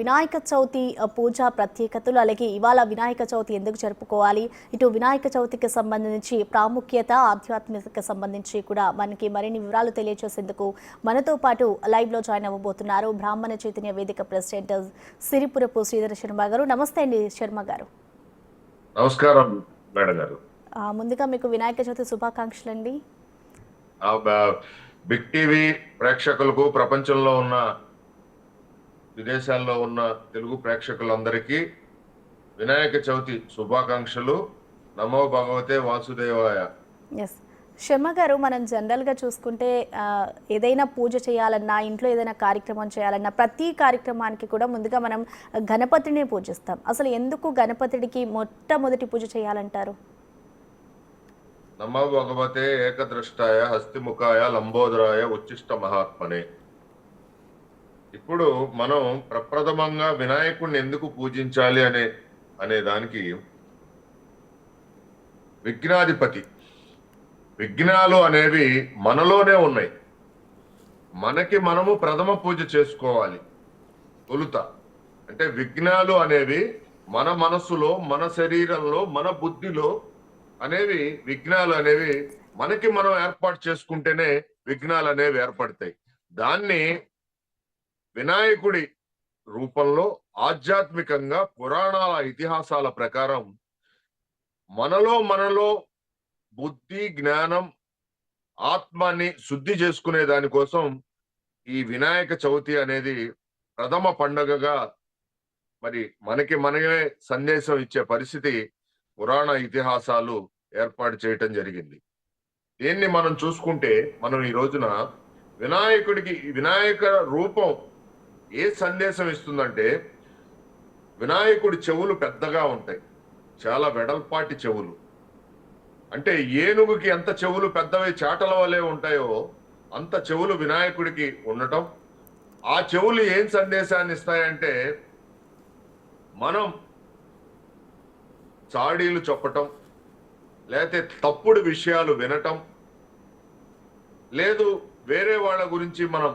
వినాయక చవితి పూజ ప్రత్యేకతలు అలాగే ఇవాళ వినాయక చవితి ఎందుకు జరుపుకోవాలి, ఇటు వినాయక చవితికి సంబంధించి ప్రాముఖ్యత, ఆధ్యాత్మికతకు సంబంధించి కూడా మనకి మరిన్ని వివరాలు తెలియజేసేందుకు మనతో పాటు లైవ్లో జాయిన్ అవ్వబోతున్నారు బ్రాహ్మణ చైతన్య వేదిక ప్రెసిడెంట్ సిరిపురపు శ్రీధర శర్మ గారు. నమస్తే అండి శర్మ గారు. నమస్కారం మేడం గారు. ముందుగా మీకు వినాయక చవితి శుభాకాంక్షలు అండి. బిగ్ టీవీ ప్రేక్షకులకు, ప్రపంచంలో ఉన్న విదేశాల్లో ఉన్న తెలుగు ప్రేక్షకులందరికీ వినాయక చవితి శుభాకాంక్షలు. నమో భగవతే వాసుదేవాయ. శర్మ గారు, మనం జనరల్గా చూసుకుంటే ఏదైనా పూజ చేయాలన్నా, ఇంట్లో ఏదైనా కార్యక్రమం చేయాలన్నా ప్రతి కార్యక్రమానికి కూడా ముందుగా మనం గణపతిని పూజిస్తాం. అసలు ఎందుకు గణపతికి మొట్టమొదటి పూజ చేయాలంటారు? నమో భగవతే ఏకదృష్టాయ హస్తిముఖాయ లంబోదరాయ ఉచ్చిష్ట మహాత్మనే. ఇప్పుడు మనం ప్రప్రథమంగా వినాయకుడిని ఎందుకు పూజించాలి అనే దానికి విఘ్నాధిపతి. విఘ్నాలు అనేవి మనలోనే ఉన్నాయి. మనము ప్రథమ పూజ చేసుకోవాలి తొలుత. అంటే విఘ్నాలు అనేవి మన మనసులో, మన శరీరంలో, మన బుద్ధిలో అనేవి విఘ్నాలు అనేవి మనం ఏర్పాటు చేసుకుంటేనే విఘ్నాలు అనేవి ఏర్పడతాయి. దాన్ని వినాయకుడి రూపంలో ఆధ్యాత్మికంగా పురాణాల ఇతిహాసాల ప్రకారం మనలో బుద్ధి, జ్ఞానం, ఆత్మని శుద్ధి చేసుకునే దానికోసం ఈ వినాయక చవితి అనేది ప్రథమ పండుగగా మరి మనమే సందేశం ఇచ్చే పరిస్థితి పురాణ ఇతిహాసాలు ఏర్పాటు చేయటం జరిగింది. దీన్ని మనం చూసుకుంటే మనం ఈ రోజున వినాయక రూపం ఏ సందేశం ఇస్తుందంటే, వినాయకుడి చెవులు పెద్దగా ఉంటాయి, చాలా వెడల్పాటి చెవులు. అంటే ఏనుగుకి ఎంత చెవులు పెద్దవి చాటల వలె ఉంటాయో అంత చెవులు వినాయకుడికి ఉండటం. ఆ చెవులు ఏం సందేశాన్ని ఇస్తాయంటే, మనం చాడీలు చెప్పటం, లేకపోతే తప్పుడు విషయాలు వినటం, లేదు వేరే వాళ్ళ గురించి మనం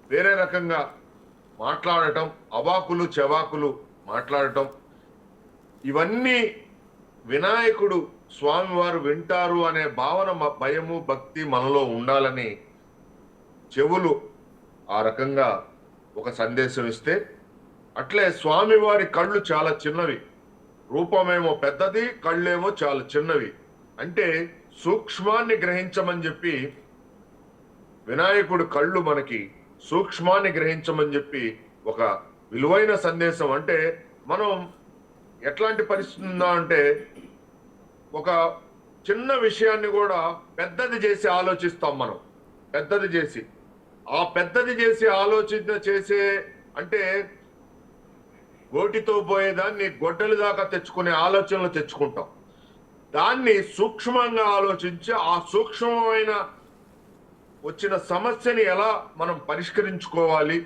వేరే రకంగా మాట్లాడటం, అవాకులు చెవాకులు మాట్లాడటం, ఇవన్నీ వినాయకుడు స్వామివారు వింటారు అనే భావన, భయము, భక్తి మనలో ఉండాలని చెవులు ఆ రకంగా ఒక సందేశం ఇస్తే, అట్లే స్వామివారి కళ్ళు చాలా చిన్నవి, రూపమేమో పెద్దది, కళ్ళేమో చాలా చిన్నవి. అంటే సూక్ష్మాన్ని గ్రహించమని చెప్పి వినాయకుడు కళ్ళు మనకి సూక్ష్మాన్ని గ్రహించమని చెప్పి ఒక విలువైన సందేశం. అంటే మనం ఎట్లాంటి పరిస్థితి ఉందా అంటే, ఒక చిన్న విషయాన్ని కూడా పెద్దది చేసి ఆలోచిస్తాం. మనం పెద్దది చేసి ఆలోచన చేసే, అంటే గోటితో పోయేదాన్ని గొడ్డలి దాకా తెచ్చుకునే ఆలోచనలు తెచ్చుకుంటాం. దాన్ని సూక్ష్మంగా ఆలోచించి ఆ సూక్ష్మమైన వచ్చిన సమస్యని ఎలా మనం పరిష్కరించుకోవాలి,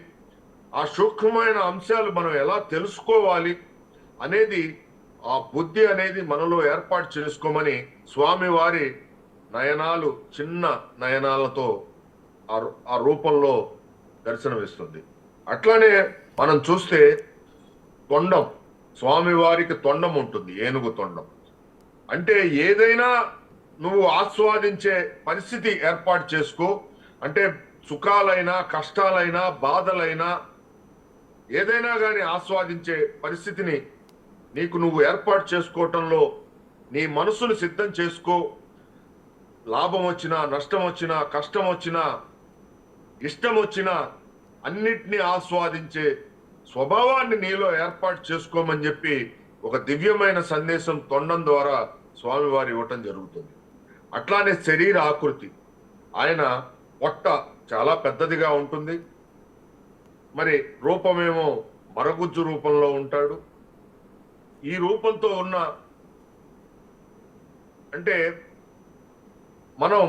ఆ సూక్ష్మమైన అంశాలు మనం ఎలా తెలుసుకోవాలి అనేది, ఆ బుద్ధి అనేది మనలో ఏర్పాటు చేసుకోమని స్వామివారి నయనాలు చిన్న నయనాలతో ఆ రూపంలో దర్శనమిస్తుంది. అట్లానే మనం చూస్తే తొండం, స్వామివారికి తొండం ఉంటుంది, ఏనుగు తొండం. అంటే ఏదైనా నువ్వు ఆస్వాదించే పరిస్థితి ఏర్పాటు చేసుకో. అంటే సుఖాలైనా, కష్టాలైనా, బాధలైనా, ఏదైనా కానీ ఆస్వాదించే పరిస్థితిని నువ్వు ఏర్పాటు చేసుకోవటంలో నీ మనసును సిద్ధం చేసుకో. లాభం వచ్చినా, నష్టం వచ్చినా, కష్టం వచ్చినా, ఇష్టం వచ్చినా అన్నిటినీ ఆస్వాదించే స్వభావాన్ని నీలో ఏర్పాటు చేసుకోమని చెప్పి ఒక దివ్యమైన సందేశం తొండం ద్వారా స్వామివారు ఇవ్వటం జరుగుతుంది. అట్లానే శరీర ఆకృతి, ఆయన పొట్ట చాలా పెద్దదిగా ఉంటుంది, మరి రూపమేమో మరగుజ్జు రూపంలో ఉంటాడు. ఈ రూపంతో ఉన్న, అంటే మనం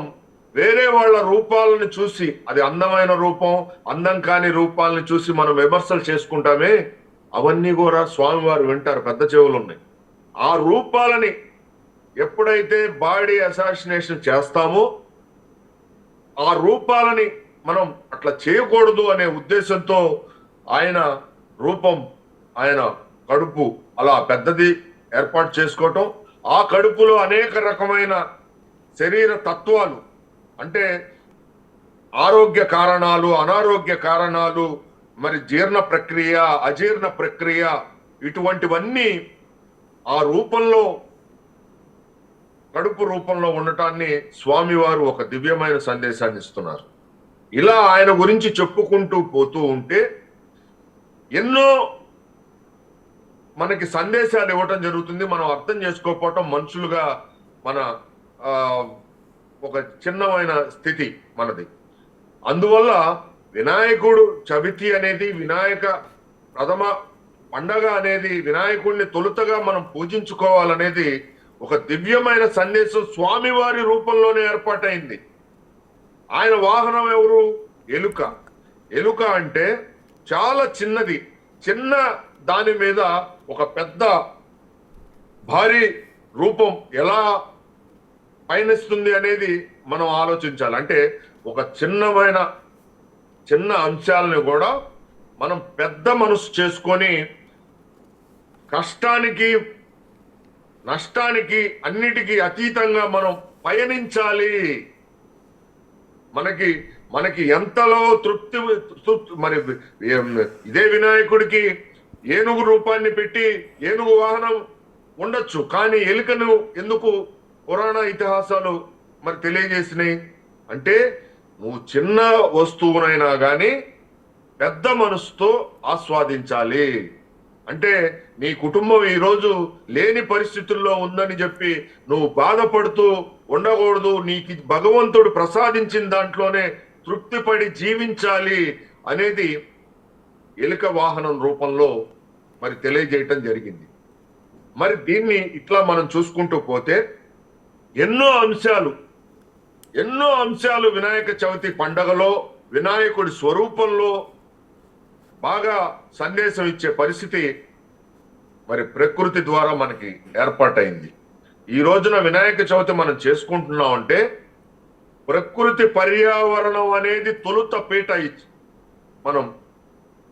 వేరే వాళ్ళ రూపాలను చూసి, అది అందమైన రూపం, అందం కాని రూపాలను చూసి మనం విమర్శలు చేసుకుంటామే, అవన్నీ కూడా స్వామివారు వింటారు, పెద్ద చెవులు ఉన్నాయి. ఆ రూపాలని ఎప్పుడైతే బాడీ అసాసినేషన్ చేస్తామో, ఆ రూపాలని మనం అట్లా చేయకూడదు అనే ఉద్దేశంతో ఆయన రూపం, ఆయన కడుపు అలా పెద్దది ఏర్పాటు చేసుకోవటం, ఆ కడుపులో అనేక రకమైన శరీర తత్వాలు, అంటే ఆరోగ్య కారణాలు, అనారోగ్య కారణాలు, మరి జీర్ణ ప్రక్రియ, అజీర్ణ ప్రక్రియ, ఇటువంటివన్నీ ఆ రూపంలో, కడుపు రూపంలో ఉండటాన్ని స్వామివారు ఒక దివ్యమైన సందేశాన్ని ఇస్తున్నారు. ఇలా ఆయన గురించి చెప్పుకుంటూ పోతూ ఉంటే ఎన్నో మనకి సందేశాలు ఇవ్వటం జరుగుతుంది. మనం అర్థం చేసుకోకపోవటం మనుషులుగా మన ఒక చిన్నమైన స్థితి మనది. అందువల్ల వినాయకుడు చవితి అనేది, వినాయక ప్రథమ పండగ అనేది, వినాయకుడిని తొలుతగా మనం పూజించుకోవాలనేది ఒక దివ్యమైన సందేశం స్వామివారి రూపంలోనే ఏర్పాటైంది. ఆయన వాహనం ఎవరు? ఎలుక. ఎలుక అంటే చాలా చిన్నది, చిన్న దాని మీద ఒక పెద్ద భారీ రూపం ఎలా పయనిస్తుంది అనేది మనం ఆలోచించాలి. అంటే ఒక చిన్న అంశాలను కూడా మనం పెద్ద మనసు చేసుకొని కష్టానికి, నష్టానికి, అన్నిటికీ అతీతంగా మనం పయనించాలి. మనకి ఎంతలో తృప్తి మరి ఇదే వినాయకుడికి ఏనుగు రూపాన్ని పెట్టి ఏనుగు వాహనం ఉండొచ్చు, కానీ ఎలుకను ఎందుకు పురాణ ఇతిహాసాలు మరి తెలియజేసినాయి అంటే, నువ్వు చిన్న వస్తువునైనా కానీ పెద్ద మనసుతో ఆస్వాదించాలి. అంటే నీ కుటుంబం ఈరోజు లేని పరిస్థితుల్లో ఉందని చెప్పి నువ్వు బాధపడుతూ ఉండకూడదు. నీకు భగవంతుడు ప్రసాదించిన దాంట్లోనే తృప్తిపడి జీవించాలి అనేది ఎలుక వాహనం రూపంలో మరి తెలియజేయటం జరిగింది. మరి దీన్ని ఇట్లా మనం చూసుకుంటూ పోతే ఎన్నో అంశాలు వినాయక చవితి పండగలో, వినాయకుడి స్వరూపంలో బాగా సందేశం ఇచ్చే పరిస్థితి మరి ప్రకృతి ద్వారా మనకి ఏర్పాటైంది. ఈ రోజున వినాయక చవితి మనం చేసుకుంటున్నాం అంటే ప్రకృతి పర్యావరణం అనేది తొలుత పీట మనం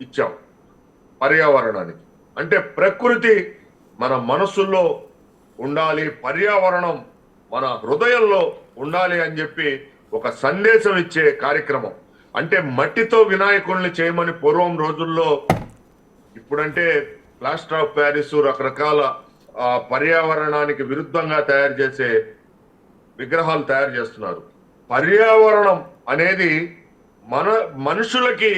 ఇచ్చాం పర్యావరణానికి. అంటే ప్రకృతి మన మనసుల్లో ఉండాలి, పర్యావరణం మన హృదయంలో ఉండాలి అని చెప్పి ఒక సందేశం ఇచ్చే కార్యక్రమం. అంటే మట్టితో వినాయకుల్ని చేయమని పూర్వం రోజుల్లో, ఇప్పుడంటే ప్లాస్టర్ ఆఫ్ ప్యారిస్, రకరకాల పర్యావరణానికి విరుద్ధంగా తయారు చేసే విగ్రహాలు తయారు చేస్తున్నారు. పర్యావరణం అనేది మనుషులకి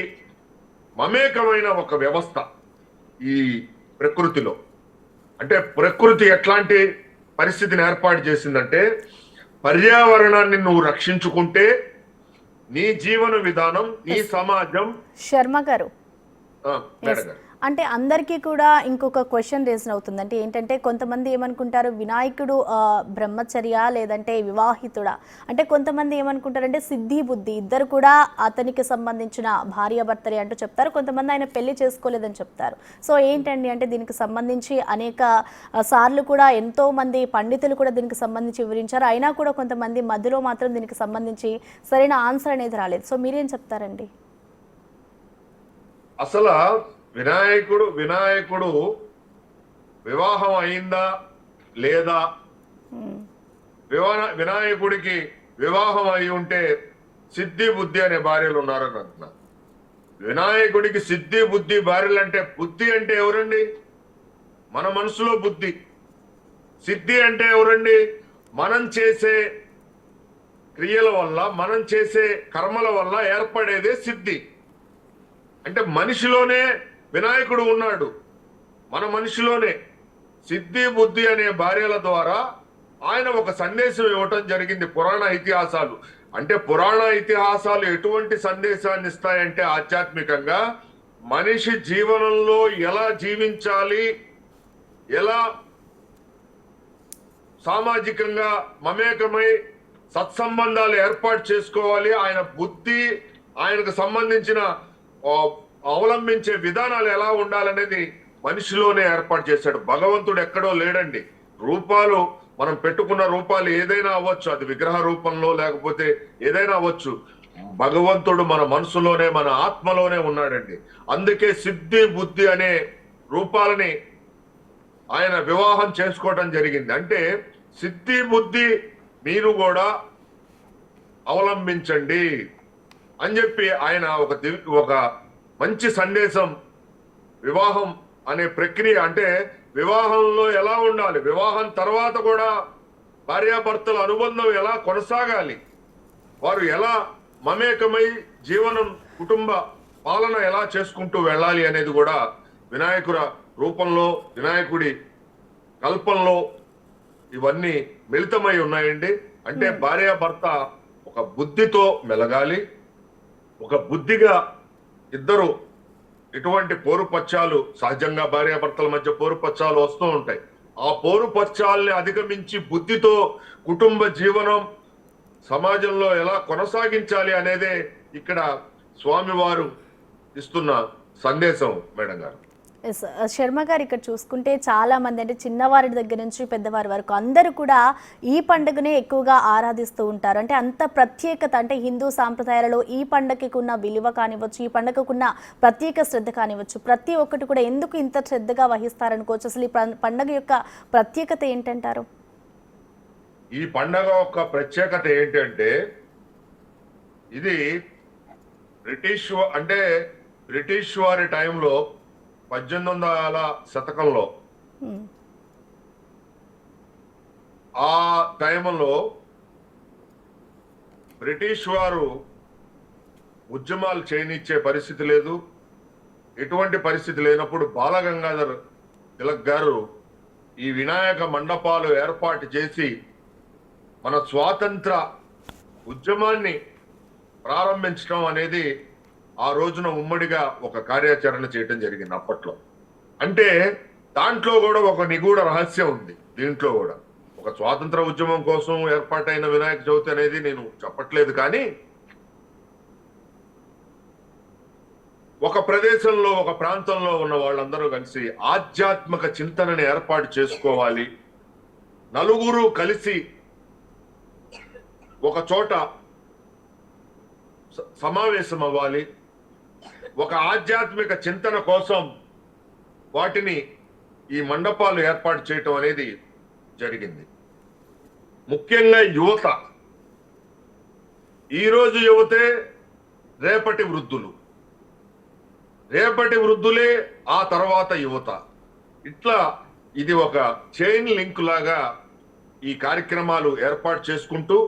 మమేకమైన ఒక వ్యవస్థ ఈ ప్రకృతిలో. అంటే ప్రకృతి ఎట్లాంటి పరిస్థితిని ఏర్పాటు చేసిందంటే, పర్యావరణాన్ని నువ్వు రక్షించుకుంటే నీ జీవన విధానం, నీ సమాజం. శర్మ గారు, అంటే అందరికీ కూడా ఇంకొక క్వశ్చన్ రేజ్ అవుతుంది. అంటే ఏంటంటే కొంతమంది ఏమనుకుంటారు, వినాయకుడు బ్రహ్మచర్య లేదంటే వివాహితుడా? అంటే కొంతమంది ఏమనుకుంటారంటే సిద్ధి బుద్ధి ఇద్దరు కూడా అతనికి సంబంధించిన భార్యాభర్తలే అంటూ చెప్తారు. కొంతమంది ఆయన పెళ్లి చేసుకోలేదని చెప్తారు. సో ఏంటండి అంటే దీనికి సంబంధించి అనేక సార్లు కూడా ఎంతో మంది పండితులు కూడా దీనికి సంబంధించి వివరించారు. అయినా కూడా కొంతమంది మధ్యలో మాత్రం దీనికి సంబంధించి సరైన ఆన్సర్ అనేది రాలేదు. సో మీరేం చెప్తారండి? అసలు వినాయకుడు వివాహం అయిందా లేదా? వినాయకుడికి వివాహం అయి ఉంటే సిద్ధి బుద్ధి అనే భార్యలు ఉన్నారని అంటున్నారు. వినాయకుడికి సిద్ధి బుద్ధి భార్యలు అంటే, బుద్ధి అంటే ఎవరండి? మన మనసులో బుద్ధి. సిద్ధి అంటే ఎవరండి? మనం చేసే క్రియల వల్ల, మనం చేసే కర్మల వల్ల ఏర్పడేదే సిద్ధి. అంటే మనిషిలోనే వినాయకుడు ఉన్నాడు, మన మనిషిలోనే. సిద్ధి బుద్ధి అనే భార్యల ద్వారా ఆయన ఒక సందేశం ఇవ్వటం జరిగింది. పురాణ ఇతిహాసాలు అంటే, పురాణ ఇతిహాసాలు ఎటువంటి సందేశాన్ని ఇస్తాయంటే, ఆధ్యాత్మికంగా మనిషి జీవనంలో ఎలా జీవించాలి, ఎలా సామాజికంగా మమేకమై సత్సంబంధాలు ఏర్పాటు చేసుకోవాలి, ఆయన బుద్ధి, ఆయనకు సంబంధించిన అవలంబించే విధానాలు ఎలా ఉండాలనేది మనిషిలోనే ఏర్పాటు చేశాడు. భగవంతుడు ఎక్కడో లేడండి. రూపాలు, మనం పెట్టుకున్న రూపాలు ఏదైనా అవ్వచ్చు, అది విగ్రహ రూపంలో లేకపోతే ఏదైనా అవ్వచ్చు. భగవంతుడు మన మనసులోనే మన ఆత్మలోనే ఉన్నాడండి. అందుకే సిద్ధి బుద్ధి అనే రూపాలని ఆయన వివాహం చేసుకోవడం జరిగింది. అంటే సిద్ధి బుద్ధి మీరు కూడా అవలంబించండి అని చెప్పి ఆయన ఒక మంచి సందేశం. వివాహం అనే ప్రక్రియ అంటే వివాహంలో ఎలా ఉండాలి, వివాహం తర్వాత కూడా భార్యాభర్తల అనుబంధం ఎలా కొనసాగాలి, వారు ఎలా మమేకమై జీవనం కుటుంబ పాలన ఎలా చేసుకుంటూ వెళ్ళాలి అనేది కూడా వినాయకుల రూపంలో వినాయకుడి కల్పంలో ఇవన్నీ మిళితమై ఉన్నాయండి. అంటే భార్యాభర్త ఒక బుద్ధితో మెలగాలి, ఒక బుద్ధిగా ఇద్దరు ఇటువంటి పోరుపచ్చాలు సహజంగా భార్యాభర్తల మధ్య పోరుపచ్చాలు వస్తూ ఉంటాయి. ఆ పోరుపచ్చాలని అధిగమించి బుద్ధితో కుటుంబ జీవనం సమాజంలో ఎలా కొనసాగించాలి అనేదే ఇక్కడ స్వామివారు ఇస్తున్న సందేశం. మేడం గారు, ఎస్ శర్మ గారు, ఇక్కడ చూసుకుంటే చాలా మంది అంటే చిన్నవారి దగ్గర నుంచి పెద్దవారి వరకు అందరూ కూడా ఈ పండుగనే ఎక్కువగా ఆరాధిస్తూ ఉంటారు. అంటే అంత ప్రత్యేకత, అంటే హిందూ సాంప్రదాయాలలో ఈ పండుగకి ఉన్న విలువ కానివ్వచ్చు, ఈ పండుగకున్న ప్రత్యేక శ్రద్ధ కానివ్వచ్చు, ప్రతి ఒక్కటి కూడా ఎందుకు ఇంత శ్రద్ధగా వహిస్తారనుకోవచ్చు. అసలు ఈ పండుగ యొక్క ప్రత్యేకత ఏంటంటారు? ఈ పండుగ యొక్క ప్రత్యేకత ఏంటంటే ఇది బ్రిటిష్ వారి టైంలో 1800వ శతకంలో ఆ టైంలో బ్రిటిష్ వారు ఉద్యమాలు చేయనిచ్చే పరిస్థితి లేదు. ఎటువంటి పరిస్థితి లేనప్పుడు బాలగంగాధర్ తిలక్ గారు ఈ వినాయక మండపాలు ఏర్పాటు చేసి మన స్వాతంత్ర ఉద్యమాన్ని ప్రారంభించడం అనేది ఆ రోజున ఉమ్మడిగా ఒక కార్యాచరణ చేయటం జరిగింది అప్పట్లో. అంటే దాంట్లో కూడా ఒక నిగూఢ రహస్యం ఉంది. దీంట్లో కూడా ఒక స్వాతంత్ర ఉద్యమం కోసం ఏర్పాటైన వినాయక చవితి అనేది నేను చెప్పట్లేదు, కానీ ఒక ప్రదేశంలో ఒక ప్రాంతంలో ఉన్న వాళ్ళందరూ కలిసి ఆధ్యాత్మిక చింతనని ఏర్పాటు చేసుకోవాలి, నలుగురు కలిసి ఒక చోట సమావేశం అవ్వాలి, ఒక ఆధ్యాత్మిక చింతన కోసం వాటిని ఈ మండపాలు ఏర్పాటు చేయటం అనేది జరిగింది. ముఖ్యంగా యువత, ఈరోజు యువతే రేపటి వృద్ధులు, రేపటి వృద్ధులే ఆ తర్వాత యువత. ఇట్లా ఇది ఒక చైన్ లింక్ లాగా ఈ కార్యక్రమాలు ఏర్పాటు చేసుకుంటూ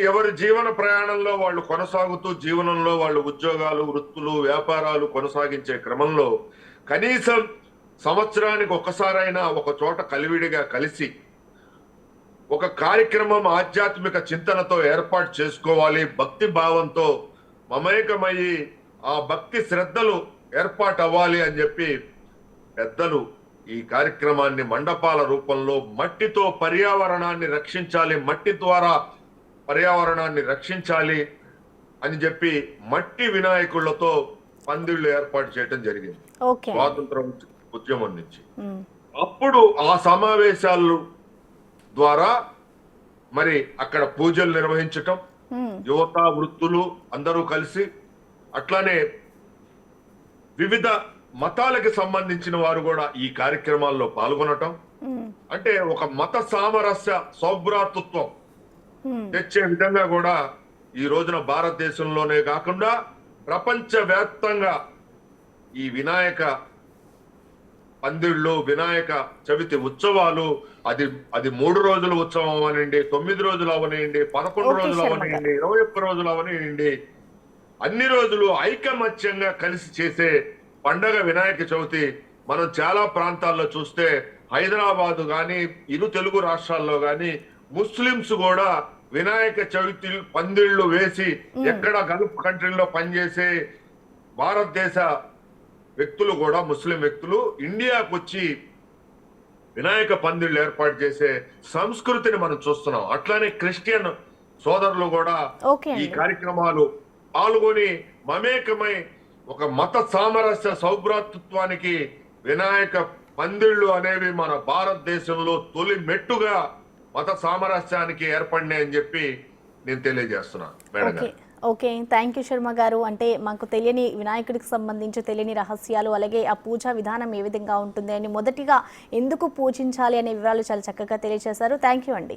ఎవరి జీవన ప్రయాణంలో వాళ్ళు కొనసాగుతూ జీవనంలో వాళ్ళు ఉద్యోగాలు, వృత్తులు, వ్యాపారాలు కొనసాగించే క్రమంలో కనీసం సంవత్సరానికి ఒక్కసారైనా ఒక చోట కలివిడిగా కలిసి ఒక కార్యక్రమం ఆధ్యాత్మిక చింతనతో ఏర్పాటు చేసుకోవాలి, భక్తి భావంతో మమేకమయ్యి ఆ భక్తి శ్రద్ధలు ఏర్పాటు అవ్వాలి అని చెప్పి పెద్దలు ఈ కార్యక్రమాన్ని మండపాల రూపంలో మట్టితో పర్యావరణాన్ని రక్షించాలి, మట్టి ద్వారా పర్యావరణాన్ని రక్షించాలి అని చెప్పి మట్టి వినాయకులతో పందిళ్లు ఏర్పాటు చేయడం జరిగింది స్వాతంత్ర ఉద్యమం నుంచి. అప్పుడు ఆ సమావేశాలు ద్వారా మరి అక్కడ పూజలు నిర్వహించటం, యువత వృత్తులు అందరూ కలిసి, అట్లానే వివిధ మతాలకు సంబంధించిన వారు కూడా ఈ కార్యక్రమాల్లో పాల్గొనటం, అంటే ఒక మత సామరస్య సౌభ్రాతృత్వం తెచ్చే విధంగా కూడా ఈ రోజున భారతదేశంలోనే కాకుండా ప్రపంచవ్యాప్తంగా ఈ వినాయక పందిళ్ళు, వినాయక చవితి ఉత్సవాలు అది 3 రోజుల ఉత్సవం అవనండి, 9 రోజులు అవనివ్వండి, 11 రోజులు అవనివ్వండి, 21 రోజులు అవనివ్వండి, అన్ని రోజులు ఐకమత్యంగా కలిసి చేసే పండగ వినాయక చవితి. మనం చాలా ప్రాంతాల్లో చూస్తే హైదరాబాదు గాని ఇరు తెలుగు రాష్ట్రాల్లో గాని ముస్లింస్ కూడా వినాయక చవితి పందిళ్లు వేసి ఎక్కడ గల్ఫ్ కంట్రీల్లో పనిచేసే భారతదేశ వ్యక్తులు కూడా, ముస్లిం వ్యక్తులు ఇండియాకు వచ్చి వినాయక పందిళ్లు ఏర్పాటు చేసే సంస్కృతిని మనం చూస్తున్నాం. అట్లానే క్రిస్టియన్ సోదరులు కూడా ఈ కార్యక్రమాలు పాల్గొని మమేకమై ఒక మత సామరస్య సౌభ్రాతృత్వానికి వినాయక పందిళ్లు అనేవి మన భారతదేశంలో తొలి మెట్టుగా మత సామరస్యానికి ఏర్పడినాయని చెప్పి నేను తెలియజేస్తున్నా మేడం ఓకే గారు. ఓకే థ్యాంక్ యూ శర్మ గారు. అంటే మాకు తెలియని వినాయకుడికి సంబంధించి తెలియని రహస్యాలు, అలాగే ఆ పూజా విధానం ఏ విధంగా ఉంటుంది అని, మొదటిగా ఎందుకు పూజించాలి అనే వివరాలు చాలా చక్కగా తెలియజేశారు. థ్యాంక్ యూ అండి.